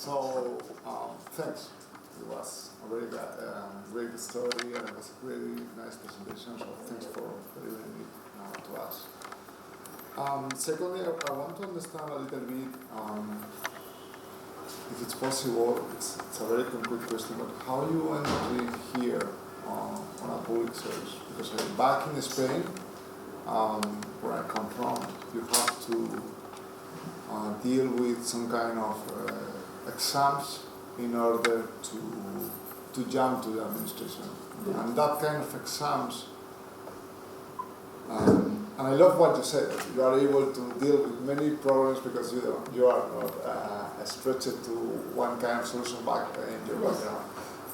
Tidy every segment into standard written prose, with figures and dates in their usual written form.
Thanks. It was a very great story and it was a really nice presentation, so thanks for delivering it to us. Secondly, I want to understand a little bit, if it's possible, it's a very concrete question, but how you end up being here on a public service? Because back in Spain, where I come from, you have to deal with some kind of exams in order to jump to the administration. And that kind of exams, and I love what you said, you are able to deal with many problems because you are not stretched to one kind of solution back in your background.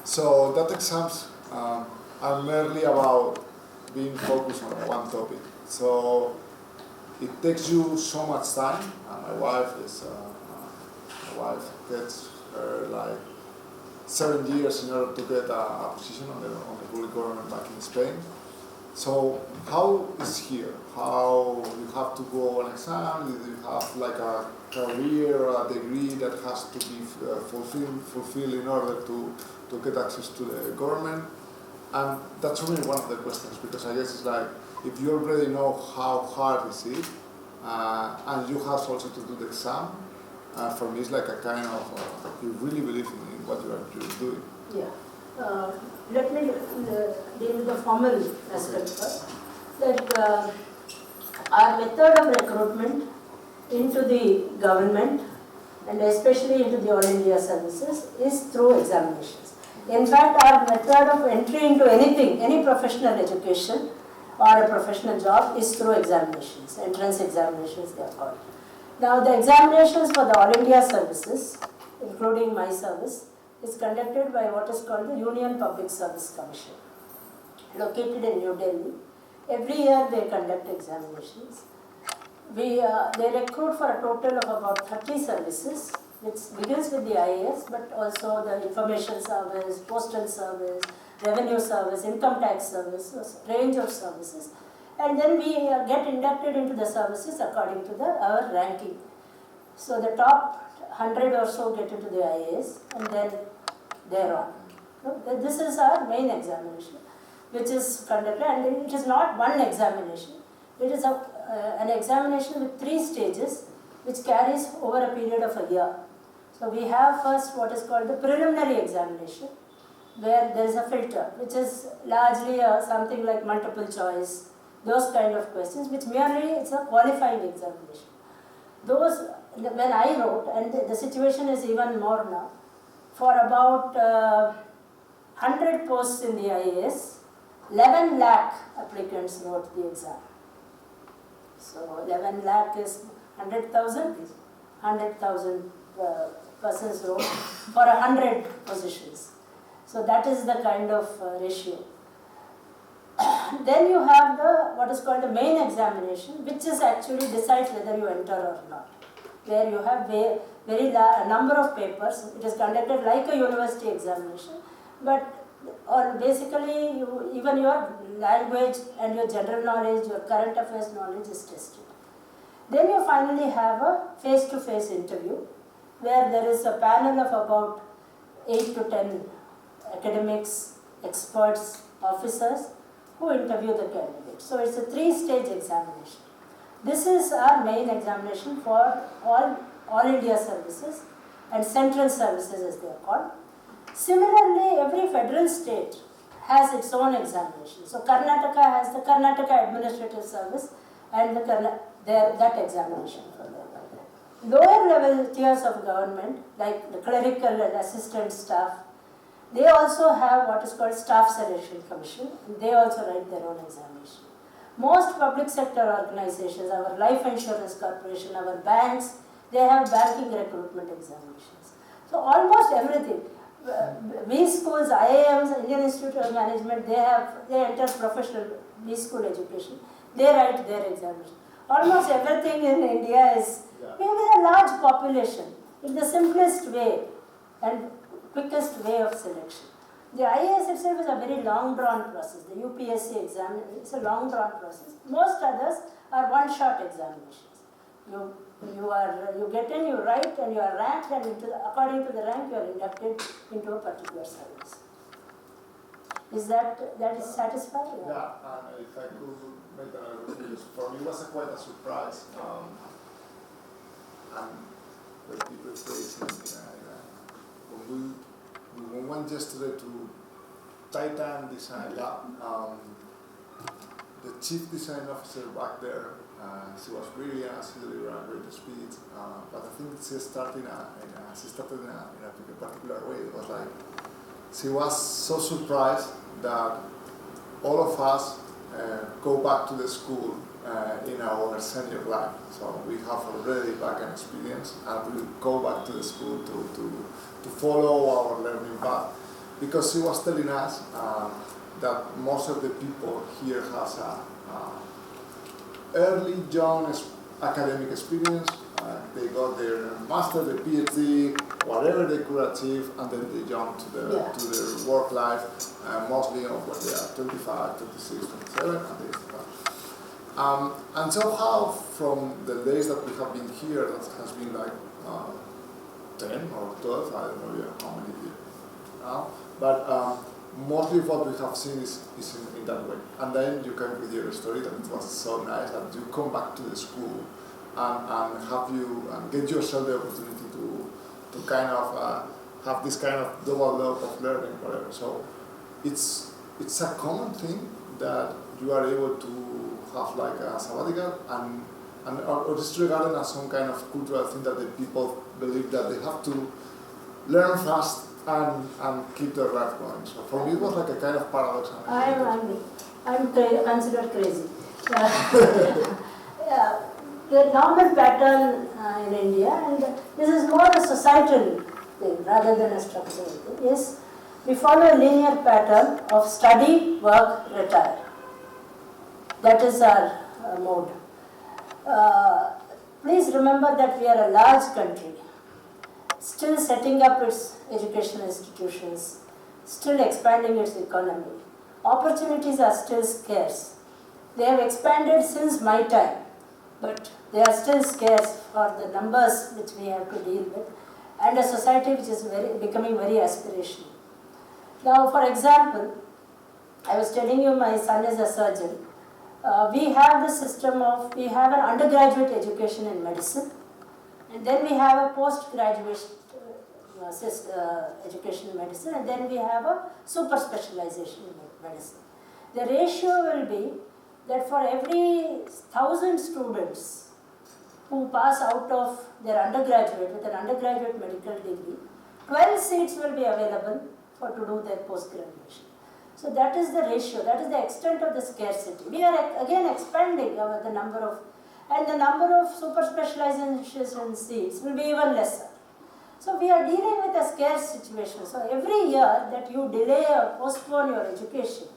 So that exams are merely about being focused on one topic. So it takes you so much time. My wife gets her like 7 years in order to get a position on the public government back in Spain. So how is here? How you have to go on exam? Do you have like a career or a degree that has to be fulfilled in order to get access to the government? And that's only one of the questions, because I guess it's like, if you already know how hard is it, and you have also to do the exam, for me it's like a kind of, you really believe in what you are doing. Yeah. Let me deal with the formal aspect first. That our method of recruitment into the government and especially into the All India services is through examinations. In fact, our method of entry into anything, any professional education or a professional job is through examinations, entrance examinations they are called. Now the examinations for the All India services, including my service, is conducted by what is called the Union Public Service Commission, located in New Delhi. Every year they conduct examinations. They recruit for a total of about 30 services, which begins with the IAS, but also the information service, postal service, revenue service, income tax service, a range of services. And then we get inducted into the services according to our ranking. So the top 100 or so get into the IAS, and then thereon. So this is our main examination, which is conducted, and it is not one examination. It is an examination with 3 stages, which carries over a period of a year. So we have first what is called the preliminary examination, where there is a filter, which is largely something like multiple choice, those kind of questions, which merely it's a qualifying examination. Those, when I wrote, and the situation is even more now, for about 100 posts in the IAS, 11 lakh applicants wrote the exam. So 11 lakh is 100,000, 100,000 persons wrote for 100 positions. So that is the kind of ratio. Then you have what is called the main examination, which is actually decides whether you enter or not, where you have a number of papers. It is conducted like a university examination, but basically even your language and your general knowledge, your current affairs knowledge is tested. Then you finally have a face-to-face interview, where there is a panel of about 8 to 10 academics, experts, officers, who interview the candidate. So it's a 3-stage examination. This is our main examination for all India services and central services, as they are called. Similarly, every federal state has its own examination. So Karnataka has the Karnataka Administrative Service and that examination for them. Lower level tiers of government, like the clerical and assistant staff, they also have what is called Staff Selection Commission, and they also write their own examination. Most public sector organizations, our life insurance corporation, our banks, they have banking recruitment examinations. So almost everything. WESchools, IIMs, Indian Institute of Management, they enter professional WESchool education. They write their examination. Almost everything in India is, we have a large population, in the simplest way and quickest way of selection. The IAS itself is a very long drawn process. The UPSC exam is a long drawn process. Most others are one-shot examinations. You You get in, you write, and you are ranked, and according to the rank, you are inducted into a particular service. Is that is satisfying? Yeah, and if I could make another review, for me it was quite a surprise. And when people praise when we went yesterday to Titan Design Lab, the chief design officer back there, she was brilliant, she delivered a great speech, but I think she started in a particular way. It was like, she was so surprised that all of us go back to the school in our senior life. So we have already back an experience, and we go back to the school to follow our learning path. Because she was telling us that most of the people here has a early young academic experience. They got their master, their PhD, whatever they could achieve, and then they jump to their work life, mostly when they are 25, 26, 27, and they start. And somehow from the days that we have been here, that has been like 10 or 12, I don't know how many years now, but mostly what we have seen is in that way. And then you come with your story that it was so nice that you come back to the school and have you and get yourself the opportunity to kind of have this kind of double love of learning, whatever. So it's a common thing that you are able to have like a sabbatical or disregarded as some kind of cultural thing that the people believe that they have to learn fast and keep their life going. So for me it was like a kind of paradox. I'm considered crazy. The normal pattern in India, and this is more a societal thing rather than a structural thing, is we follow a linear pattern of study, work, retire. That is our mode. Please remember that we are a large country, still setting up its educational institutions, still expanding its economy. Opportunities are still scarce. They have expanded since my time, but they are still scarce for the numbers which we have to deal with, and a society which is becoming very aspirational. Now, for example, I was telling you my son is a surgeon. We have the system of, we have an undergraduate education in medicine, and then we have a postgraduate education in medicine, and then we have a super specialization in medicine. The ratio will be that for every 1,000 students who pass out of their undergraduate with an undergraduate medical degree, 12 seats will be available to do their post-graduation. So that is the ratio, that is the extent of the scarcity. We are again expanding the number of, and the number of super specialization seats will be even lesser. So we are dealing with a scarce situation. So every year that you delay or postpone your education,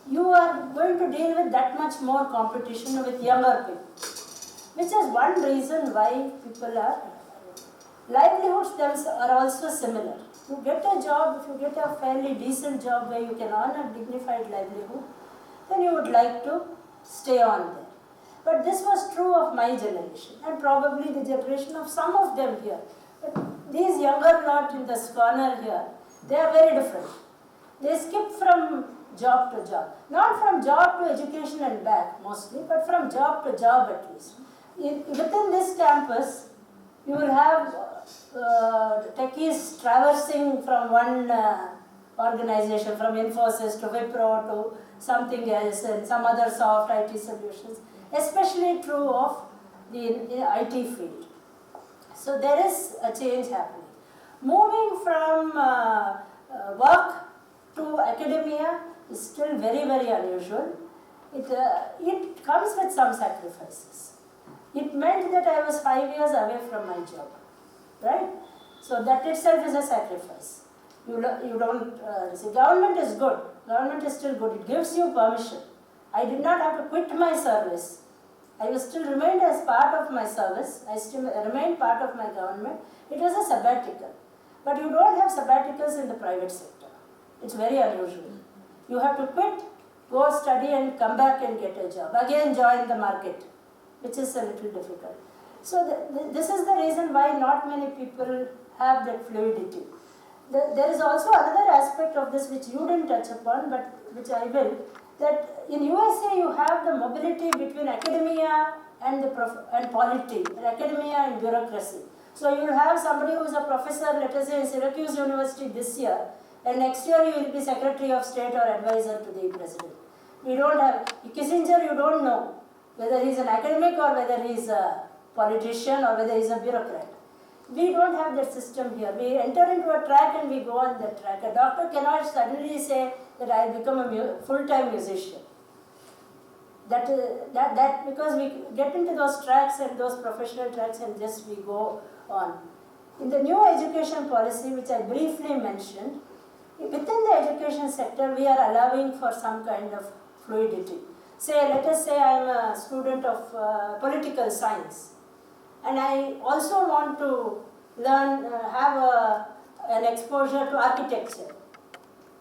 you are going to deal with that much more competition with younger people. Which is one reason why people are, livelihoods themselves are also similar. You get a job, if you get a fairly decent job where you can earn a dignified livelihood, then you would like to stay on there. But this was true of my generation and probably the generation of some of them here. But these younger lot in this corner here, they are very different. They skip from job to job. Not from job to education and back mostly, but from job to job at least. Within this campus, you will have techies traversing from one organization, from Infosys to Wipro to something else and some other soft IT solutions, especially true of the IT field. So there is a change happening. Moving from work to academia is still very, very unusual. It comes with some sacrifices. It meant that I was 5 years away from my job, right? So that itself is a sacrifice. You don't, see, government is good. Government is still good. It gives you permission. I did not have to quit my service. I was still remained as part of my service. I still remained part of my government. It was a sabbatical. But you don't have sabbaticals in the private sector. It's very unusual. You have to quit, go study and come back and get a job. Again join the market, which is a little difficult. So this is the reason why not many people have that fluidity. There is also another aspect of this which you didn't touch upon, but which I will, that in USA you have the mobility between academia and and polity, academia and bureaucracy. So you will have somebody who is a professor, let us say in Syracuse University this year, and next year you will be Secretary of State or advisor to the President. We don't have, Kissinger you don't know whether he is an academic or whether he is a politician or whether he is a bureaucrat. We don't have that system here. We enter into a track and we go on that track. A doctor cannot suddenly say that I will become a full-time musician. That because we get into those tracks and those professional tracks and just we go on. In the new education policy, which I briefly mentioned, within the education sector, we are allowing for some kind of fluidity. Let us say I am a student of political science, and I also want to learn, an exposure to architecture.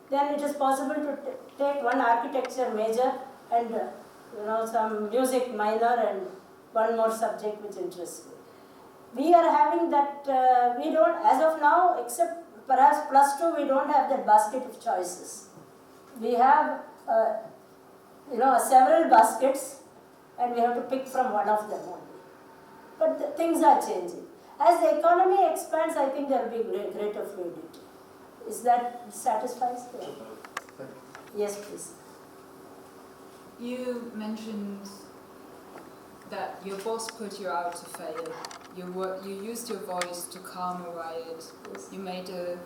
Then it is possible to take one architecture major and some music minor and one more subject which interests me. We are having that, we don't, as of now, except perhaps +2, we don't have that basket of choices. We have, several baskets and we have to pick from one of them only. But things are changing. As the economy expands, I think there will be greater fluidity. Is that satisfies? Yes, please. You mentioned that your boss put you out to fail. You used your voice to calm a riot. Yes. You made a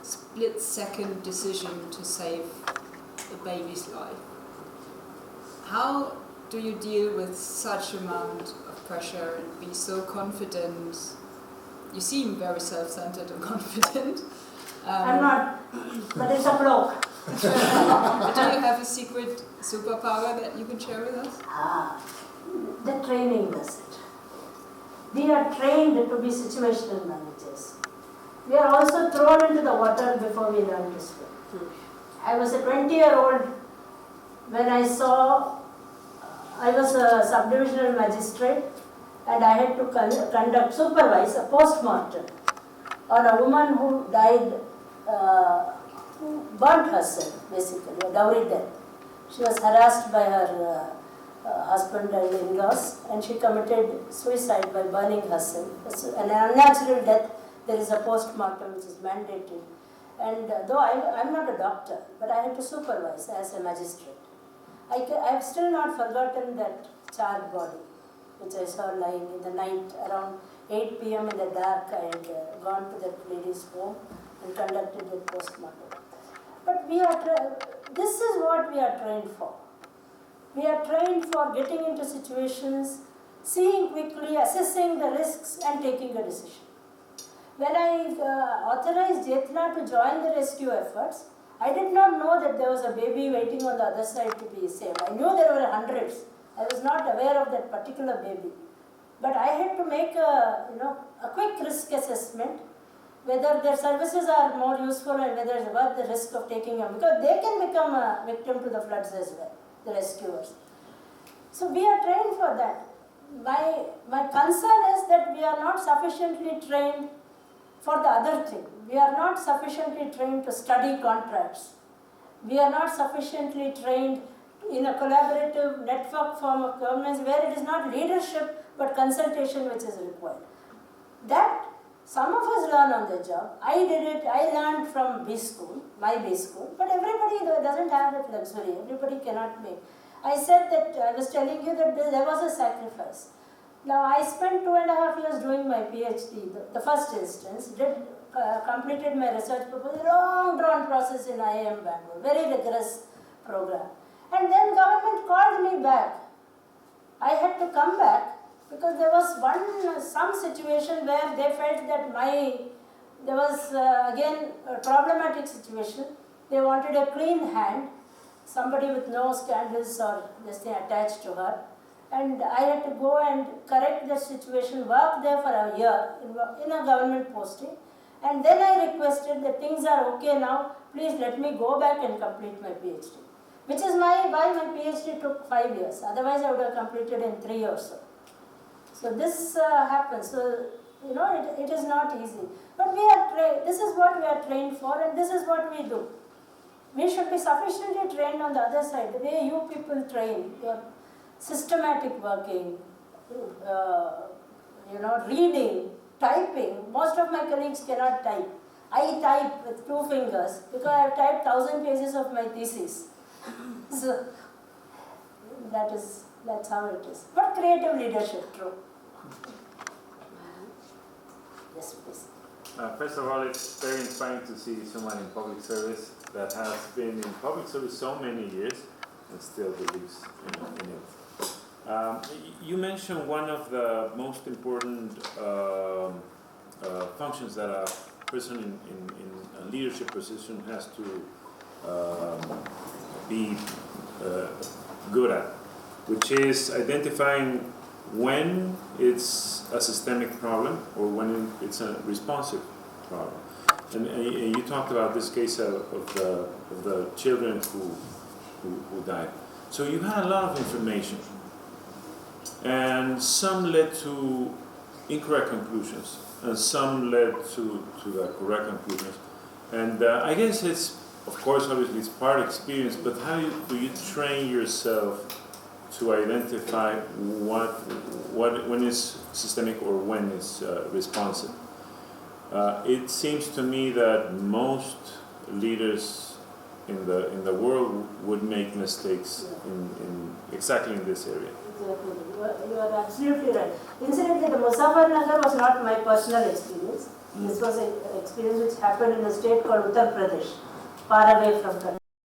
split-second decision to save a baby's life. How do you deal with such amount of pressure and be so confident? You seem very self-centered and confident. I'm not, but it's a bloke. But do you have a secret superpower that you can share with us? The training does it. We are trained to be situational managers. We are also thrown into the water before we learn to swim. I was a 20-year-old when I was a subdivisional magistrate and I had to supervise a post-mortem on a woman who died, who burnt herself basically, a dowry death. She was harassed by her husband and in-laws and she committed suicide by burning herself. An unnatural death, there is a post-mortem which is mandated. And though I'm not a doctor, but I had to supervise as a magistrate. I have still not forgotten that charred body, which I saw lying in the night around 8 p.m. in the dark. I had gone to that lady's home and conducted a post-mortem. But this is what we are trained for. We are trained for getting into situations, seeing quickly, assessing the risks and taking a decision. When I authorized Jetla to join the rescue efforts, I did not know that there was a baby waiting on the other side to be saved. I knew there were hundreds. I was not aware of that particular baby. But I had to make a quick risk assessment, whether their services are more useful and whether it's worth the risk of taking them, because they can become a victim to the floods as well, the rescuers. So we are trained for that. My concern is that we are not sufficiently trained for the other thing. We are not sufficiently trained to study contracts. We are not sufficiently trained in a collaborative network form of governance where it is not leadership but consultation which is required. That some of us learn on the job. I did it, I learned from B school, my B school, but everybody doesn't have that luxury. Everybody cannot make. I said that, I was telling you that there was a sacrifice. Now I spent 2.5 years doing my PhD, the first instance, completed my research proposal, long drawn process in IIM Bangalore, very rigorous program. And then government called me back. I had to come back because there was some situation where they felt that there was again a problematic situation. They wanted a clean hand, somebody with no scandals or this thing attached to her. And I had to go and correct the situation, work there for a year in a government posting. And then I requested that things are okay now, please let me go back and complete my PhD. Which is why my PhD took 5 years. Otherwise I would have completed in 3 or so. So this happens. So it is not easy. But we are trained. This is what we are trained for, and this is what we do. We should be sufficiently trained on the other side. The way you people train, your systematic working, reading, typing. Most of my colleagues cannot type. I type with 2 fingers because I have typed 1,000 pages of my thesis. So that's how it is. But creative leadership, true. Yes, please. First of all, it's very inspiring to see someone in public service that has been in public service so many years and still believes in it. You mentioned one of the most important functions that a person in a leadership position has to be good at, which is identifying when it's a systemic problem or when it's a responsive problem. And you talked about this case of the children who died. So you had a lot of information, and some led to incorrect conclusions, and some led to the correct conclusions. And I guess it's, of course, obviously it's part experience, but how do you train yourself to identify when is systemic or when is responsive? It seems to me that most leaders in the world would make mistakes in exactly in this area. Exactly. You are absolutely right. Incidentally, the Muzaffarnagar was not my personal experience. This was an experience which happened in a state called Uttar Pradesh, far away from Karnataka.